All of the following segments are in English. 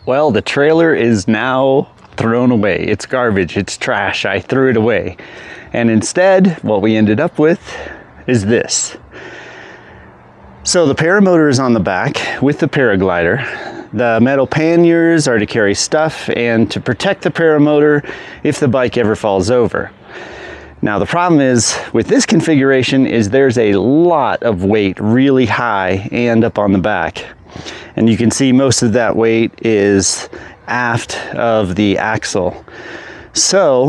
Well, the trailer is now thrown away. It's garbage, it's trash. I threw it away. And instead, what we ended up with is this. So the paramotor is on the back with the paraglider. The metal panniers are to carry stuff and to protect the paramotor if the bike ever falls over. Now the problem is with this configuration is there's a lot of weight really high and up on the back. And you can see most of that weight is aft of the axle. So,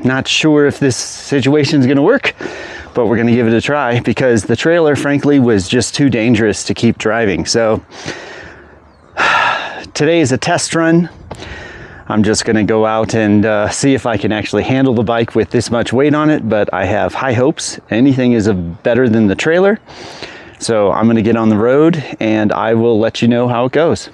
not sure if this situation is going to work, but we're going to give it a try because the trailer, frankly, was just too dangerous to keep driving. So, today is a test run. I'm just going to go out and see if I can actually handle the bike with this much weight on it, but I have high hopes. Anything is better than the trailer. So I'm going to get on the road and I will let you know how it goes.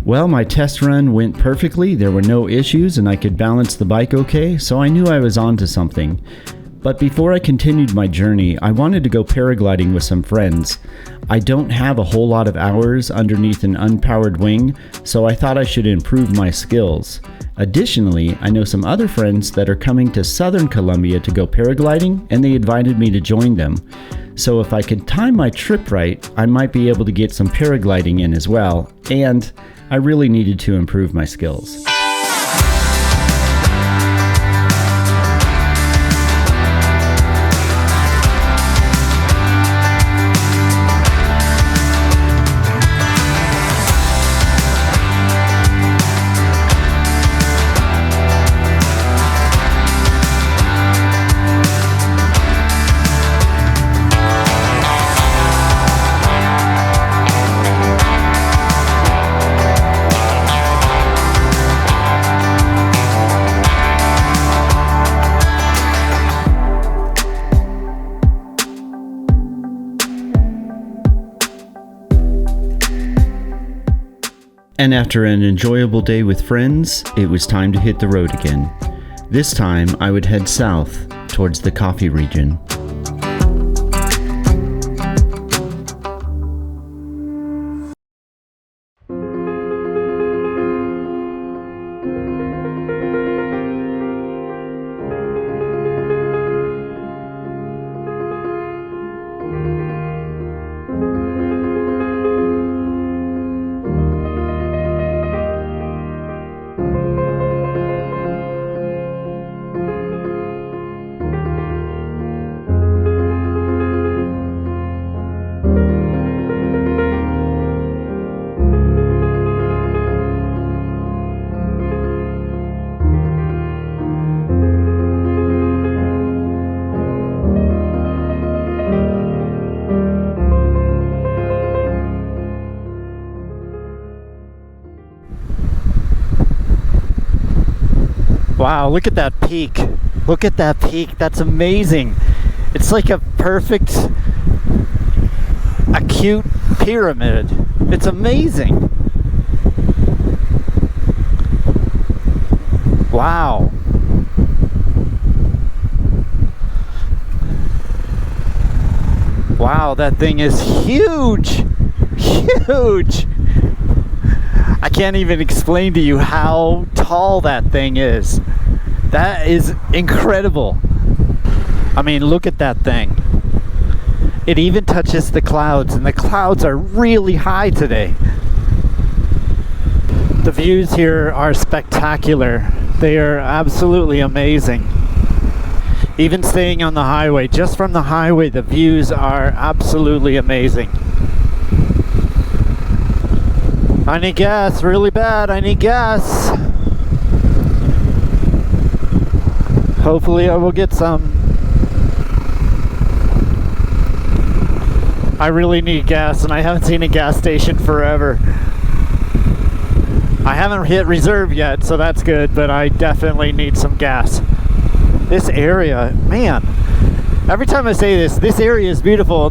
Well, my test run went perfectly. There were no issues and I could balance the bike okay, so I knew I was onto something. But before I continued my journey, I wanted to go paragliding with some friends. I don't have a whole lot of hours underneath an unpowered wing, so I thought I should improve my skills. Additionally, I know some other friends that are coming to Southern Colombia to go paragliding, and they invited me to join them. So if I could time my trip right, I might be able to get some paragliding in as well, and I really needed to improve my skills. And after an enjoyable day with friends, it was time to hit the road again. This time, I would head south towards the coffee region. Wow, look at that peak. Look at that peak. That's amazing. It's like a perfect acute pyramid. It's amazing. Wow. Wow, that thing is huge. Huge. I can't even explain to you how tall that thing is. That is incredible. I mean, look at that thing. It even touches the clouds, and the clouds are really high today. The views here are spectacular. They are absolutely amazing. Even staying on the highway, just from the highway, the views are absolutely amazing. I need gas really bad. I need gas. Hopefully I will get some. I really need gas, and I haven't seen a gas station forever. I haven't hit reserve yet, so that's good, but I definitely need some gas. This area, man, every time I say this, this area is beautiful,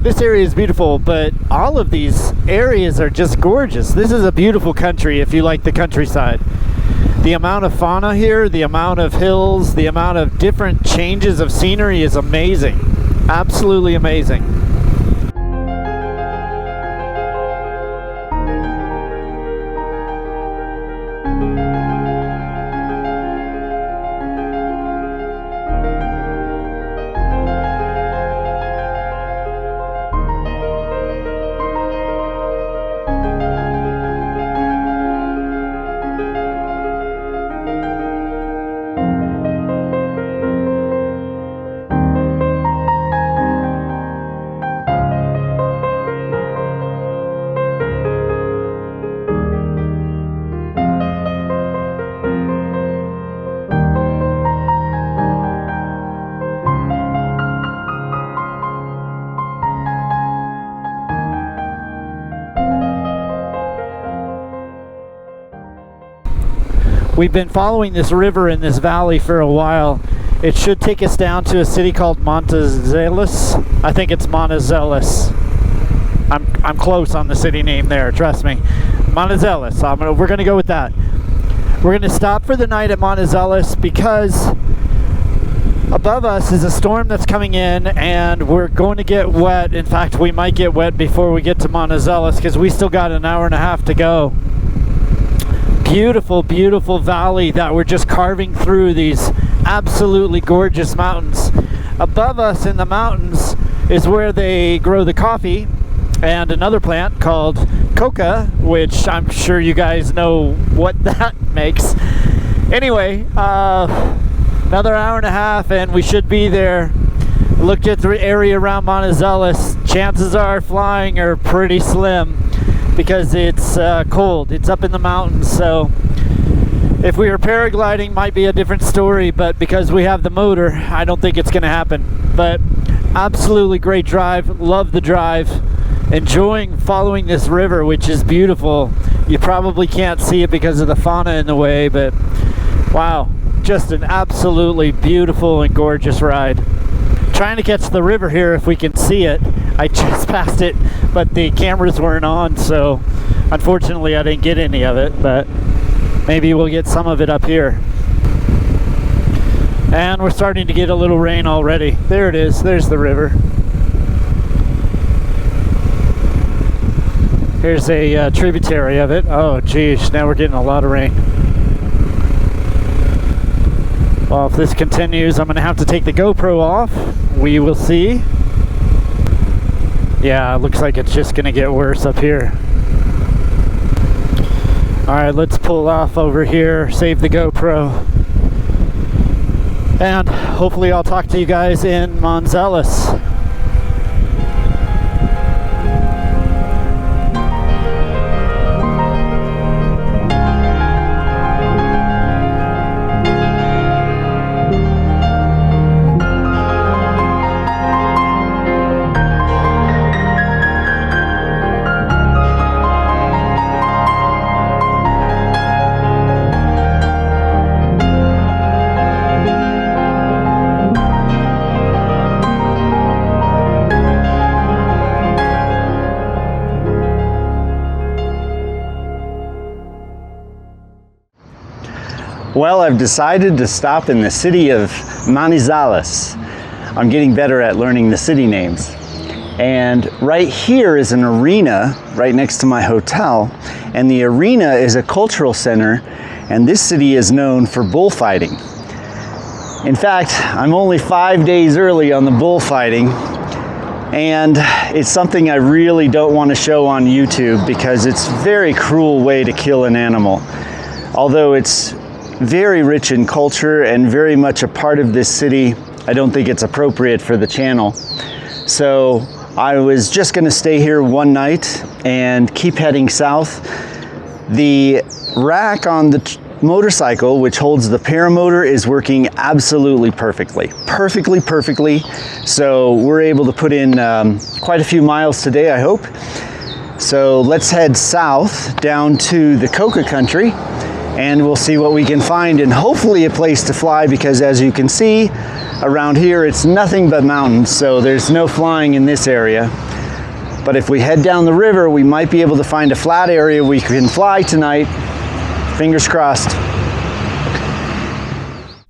but all of these areas are just gorgeous. This is a beautiful country if you like the countryside. The amount of fauna here, the amount of hills, the amount of different changes of scenery is amazing. Absolutely amazing. We've been following this river in this valley for a while. It should take us down to a city called Monizales. I think it's Monizales. I'm close on the city name there, trust me. Monizales. We're going to go with that. We're going to stop for the night at Monizales because above us is a storm that's coming in and we're going to get wet. In fact, we might get wet before we get to Monizales because we still got an hour and a half to go. Beautiful, beautiful valley that we're just carving through these absolutely gorgeous mountains. Above us in the mountains is where they grow the coffee and another plant called coca, which I'm sure you guys know what that makes. Anyway, another hour and a half and we should be there. Looked at the area around Monizales. Chances are flying are pretty slim because it's cold. It's up in the mountains, so if we were paragliding might be a different story, but because we have the motor, I don't think it's gonna happen. But absolutely great drive, love the drive, enjoying following this river, which is beautiful. You probably can't see it because of the fauna in the way, but wow, just an absolutely beautiful and gorgeous ride. Trying to catch the river here if we can see it. I just passed it, but the cameras weren't on, so unfortunately I didn't get any of it, but maybe we'll get some of it up here. And we're starting to get a little rain already. There it is, there's the river. Here's a tributary of it. Oh geez, now we're getting a lot of rain. Well, if this continues, I'm gonna have to take the GoPro off. We will see. Yeah, it looks like it's just gonna get worse up here. Alright, let's pull off over here, save the GoPro. And hopefully I'll talk to you guys in Monizales. Well, I've decided to stop in the city of Monizales. I'm getting better at learning the city names. And right here is an arena right next to my hotel. And the arena is a cultural center, and this city is known for bullfighting. In fact, I'm only 5 days early on the bullfighting, and it's something I really don't want to show on YouTube because it's a very cruel way to kill an animal. Although it's very rich in culture and very much a part of this city, I don't think it's appropriate for the channel. So I was just gonna stay here one night and keep heading south. The rack on the motorcycle, which holds the paramotor, is working absolutely perfectly. Perfectly. So we're able to put in quite a few miles today, I hope. So let's head south down to the coca country and we'll see what we can find, and hopefully a place to fly, because as you can see around here it's nothing but mountains, so there's no flying in this area. But if we head down the river, we might be able to find a flat area we can fly tonight. Fingers crossed.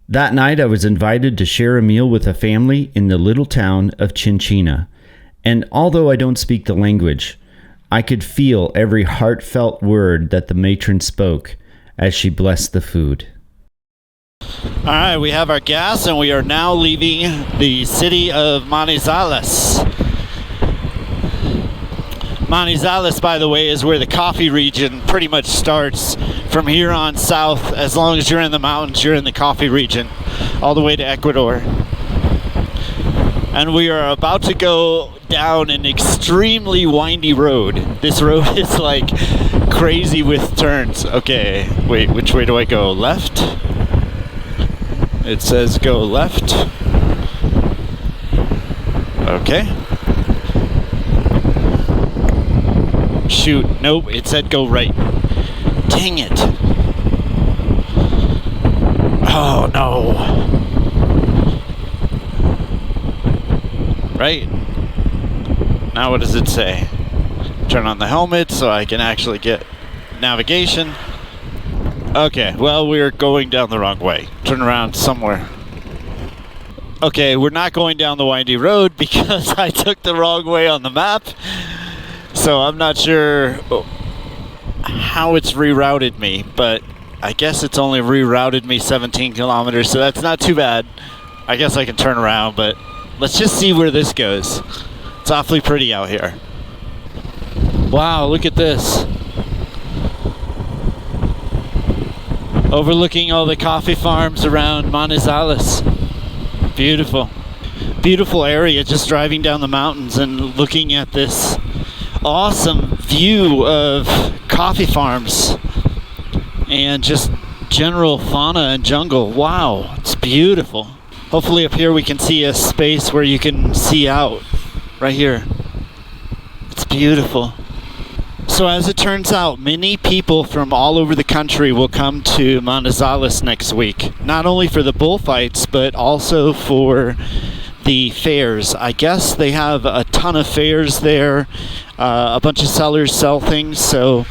That night I was invited to share a meal with a family in the little town of Chinchina. And although I don't speak the language, I could feel every heartfelt word that the matron spoke as she blessed the food. All right, we have our gas and we are now leaving the city of Monizales. Monizales, by the way, is where the coffee region pretty much starts. From here on south, as long as you're in the mountains, you're in the coffee region, all the way to Ecuador. And we are about to go down an extremely windy road. This road is like crazy with turns. Okay, wait, which way do I go? Left? It says go left. Okay. Shoot, nope, it said go right. Dang it. Oh no. Right? Now what does it say? Turn on the helmet so I can actually get navigation. Okay, well, we're going down the wrong way. Turn around somewhere. Okay, we're not going down the windy road because I took the wrong way on the map. So I'm not sure how it's rerouted me, but I guess it's only rerouted me 17 kilometers, so that's not too bad. I guess I can turn around, but let's just see where this goes. It's awfully pretty out here. Wow, look at this. Overlooking all the coffee farms around Monizales. Beautiful. Beautiful area, just driving down the mountains and looking at this awesome view of coffee farms and just general fauna and jungle. Wow, it's beautiful. Hopefully up here we can see a space where you can see out. Right here. It's beautiful. So as it turns out, many people from all over the country will come to Monizales next week. Not only for the bullfights, but also for the fairs. I guess they have a ton of fairs there. A bunch of sellers sell things, so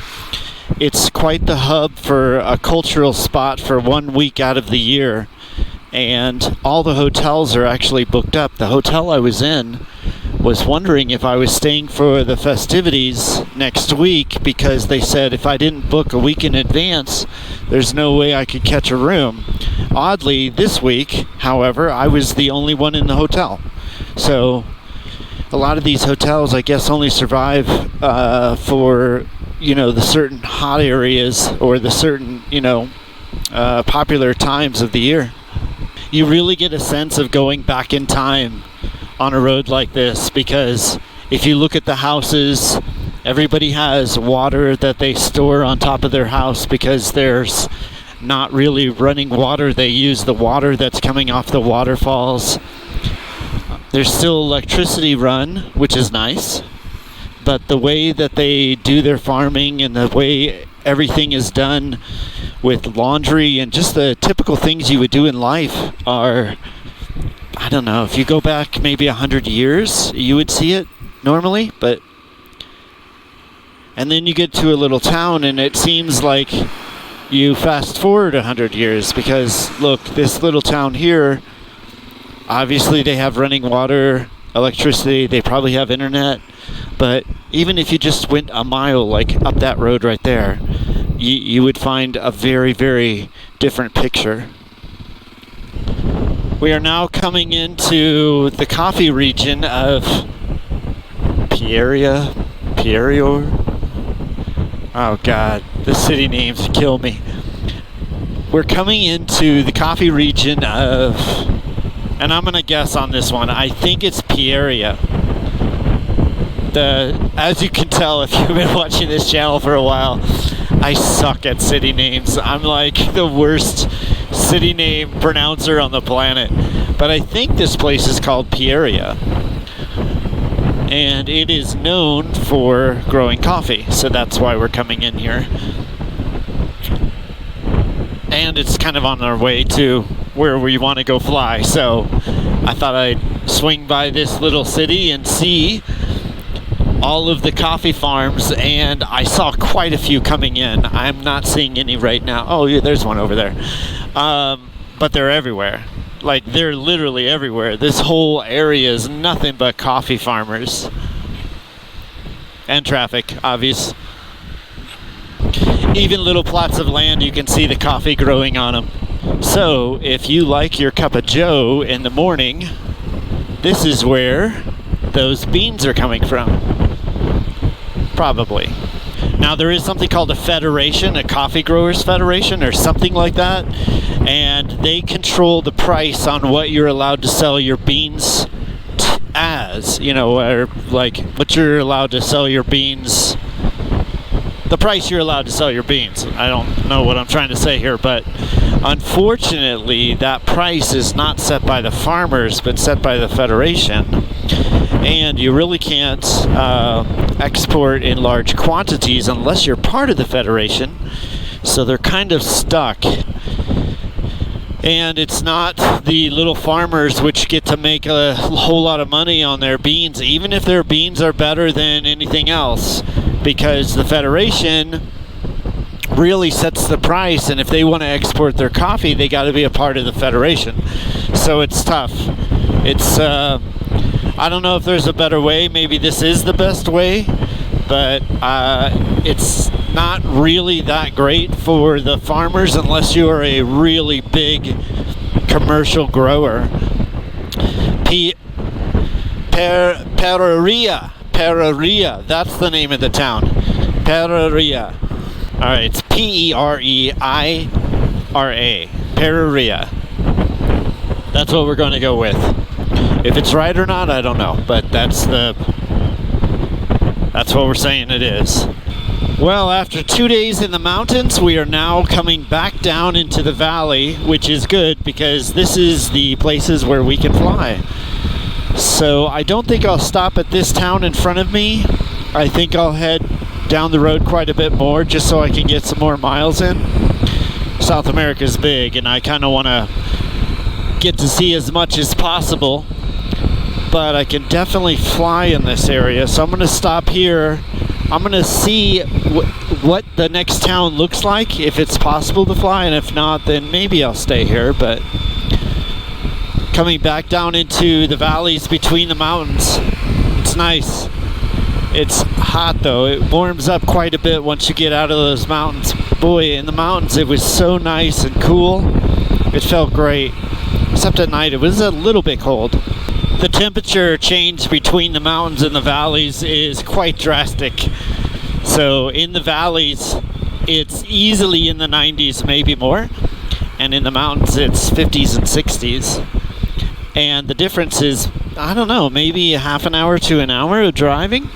it's quite the hub for a cultural spot for 1 week out of the year. And all the hotels are actually booked up. The hotel I was in was wondering if I was staying for the festivities next week, because they said if I didn't book a week in advance, there's no way I could catch a room. Oddly, this week, however, I was the only one in the hotel. So a lot of these hotels, I guess, only survive for, you know, the certain hot areas or the certain, you know, popular times of the year. You really get a sense of going back in time on a road like this, because if you look at the houses, everybody has water that they store on top of their house because there's not really running water. They use the water that's coming off the waterfalls. There's still electricity run, which is nice, but the way that they do their farming and the way everything is done with laundry and just the typical things you would do in life are, I don't know, if you go back maybe 100 years, you would see it normally, but... And then you get to a little town and it seems like you fast forward 100 years, because look, this little town here, obviously they have running water, electricity, they probably have internet, but even if you just went a mile, like up that road right there, you would find a very, very different picture. We are now coming into the coffee region of Pierior. Oh God, the city names kill me. We're coming into the coffee region of And I'm gonna guess on this one. I think it's Peoria. As you can tell if you've been watching this channel for a while, I suck at city names. I'm like the worst city name pronouncer on the planet. But I think this place is called Peoria. And it is known for growing coffee, so that's why we're coming in here. And it's kind of on our way to where we want to go fly, so I thought I'd swing by this little city and see all of the coffee farms, and I saw quite a few coming in. I'm not seeing any right now. Oh, yeah, there's one over there. But they're everywhere. Like, they're literally everywhere. This whole area is nothing but coffee farmers. And traffic, obvious. Even little plots of land, you can see the coffee growing on them. So, if you like your cup of joe in the morning, this is where those beans are coming from. Probably. Now, there is something called a federation, a coffee growers federation or something like that, and they control the price on what you're allowed to sell your beans as, you know, or like what you're allowed to sell your beans, the price you're allowed to sell your beans. I don't know what I'm trying to say here, but unfortunately that price is not set by the farmers but set by the federation, and you really can't export in large quantities unless you're part of the federation, so they're kind of stuck. And it's not the little farmers which get to make a whole lot of money on their beans, even if their beans are better than anything else, because the federation really sets the price, and if they want to export their coffee, they got to be a part of the federation. So it's tough. It's I don't know if there's a better way. Maybe this is the best way, but it's not really that great for the farmers unless you are a really big commercial grower. Pereira, that's the name of the town. Pereira. Alright, it's Pereira. Pereira. That's what we're going to go with. If it's right or not, I don't know, but that's what we're saying it is. Well, after 2 days in the mountains, we are now coming back down into the valley, which is good because this is the places where we can fly. So I don't think I'll stop at this town in front of me. I think I'll head down the road quite a bit more just so I can get some more miles in. South America is big, and I kind of want to get to see as much as possible, but I can definitely fly in this area, so I'm going to stop here. I'm going to see what the next town looks like, if it's possible to fly, and if not, then maybe I'll stay here. But coming back down into the valleys between the mountains, it's nice. It's hot though. It warms up quite a bit once you get out of those mountains. Boy, in the mountains it was so nice and cool. It felt great. Except at night it was a little bit cold. The temperature change between the mountains and the valleys is quite drastic. So in the valleys, it's easily in the 90s, maybe more. And in the mountains, it's 50s and 60s. And the difference is, I don't know, maybe a half an hour to an hour of driving.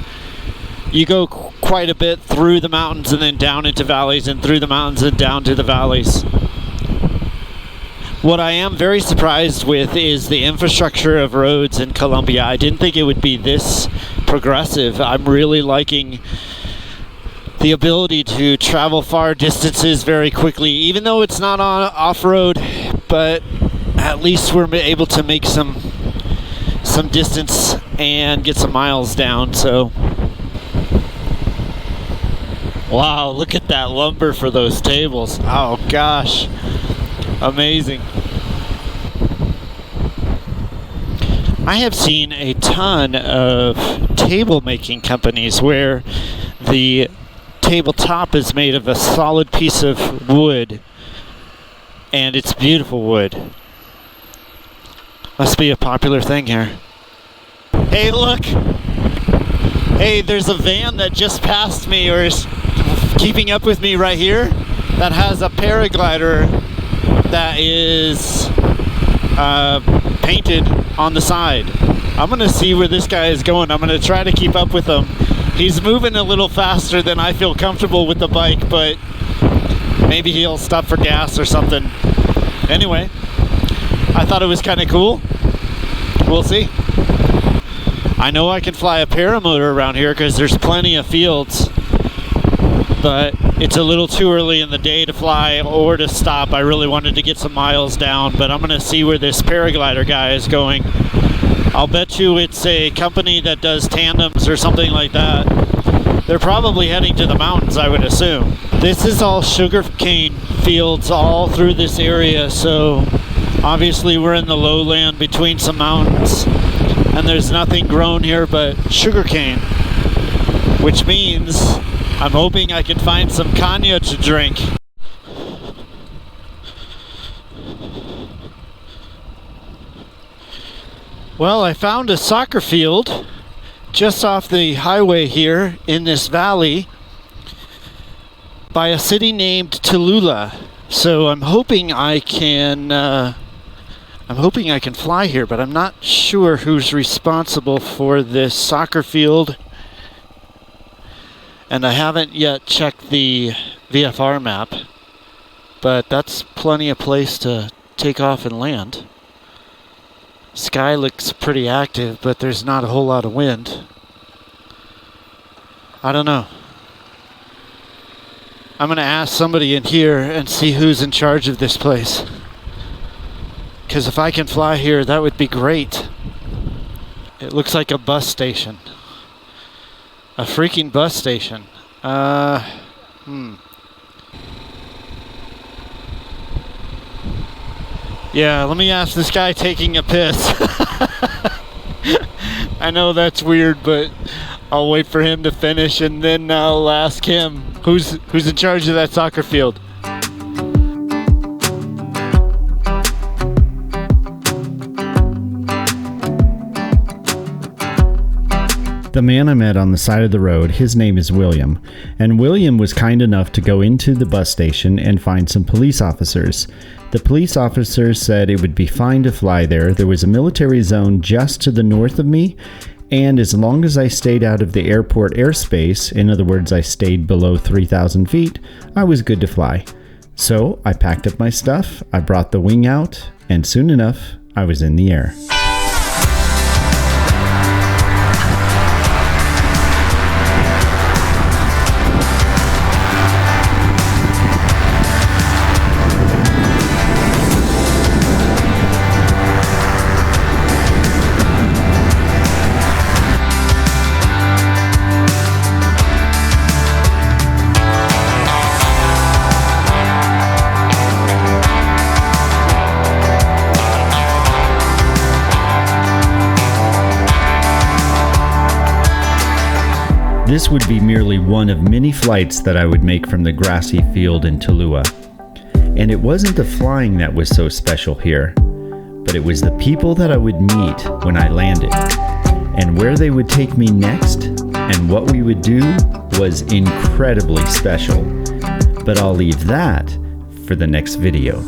You go quite a bit through the mountains and then down into valleys, and through the mountains and down to the valleys. What I am very surprised with is the infrastructure of roads in Colombia. I didn't think it would be this progressive. I'm really liking the ability to travel far distances very quickly, even though it's not on off-road, but at least we're able to make some distance and get some miles down. So wow, look at that lumber for those tables. Oh gosh, amazing. I have seen a ton of table making companies where the tabletop is made of a solid piece of wood, and it's beautiful wood. Must be a popular thing here. Hey, look! Hey, there's a van that just passed me, or is keeping up with me right here, that has a paraglider that is painted on the side. I'm gonna see where this guy is going. I'm gonna try to keep up with him. He's moving a little faster than I feel comfortable with the bike, but maybe he'll stop for gas or something. Anyway, I thought it was kind of cool. We'll see. I know I can fly a paramotor around here because there's plenty of fields, but it's a little too early in the day to fly or to stop. I really wanted to get some miles down, but I'm gonna see where this paraglider guy is going. I'll bet you it's a company that does tandems or something like that. They're probably heading to the mountains, I would assume. This is all sugarcane fields all through this area, so obviously we're in the lowland between some mountains, and there's nothing grown here but sugarcane, which means I'm hoping I can find some cognac to drink. Well, I found a soccer field just off the highway here in this valley by a city named Tulua. So I'm hoping I can fly here, but I'm not sure who's responsible for this soccer field. And I haven't yet checked the VFR map, but that's plenty of place to take off and land. Sky looks pretty active, but there's not a whole lot of wind. I don't know. I'm gonna ask somebody in here and see who's in charge of this place. Because if I can fly here, that would be great. It looks like a bus station. A freaking bus station. Yeah, let me ask this guy taking a piss. I know that's weird, but I'll wait for him to finish and then I'll ask him who's in charge of that soccer field. The man I met on the side of the road, his name is William, and William was kind enough to go into the bus station and find some police officers. The police officers said it would be fine to fly there. There was a military zone just to the north of me, and as long as I stayed out of the airport airspace, in other words, I stayed below 3,000 feet, I was good to fly. So I packed up my stuff, I brought the wing out, and soon enough, I was in the air. This would be merely one of many flights that I would make from the grassy field in Tulua. And it wasn't the flying that was so special here, but it was the people that I would meet when I landed. And where they would take me next, and what we would do was incredibly special. But I'll leave that for the next video.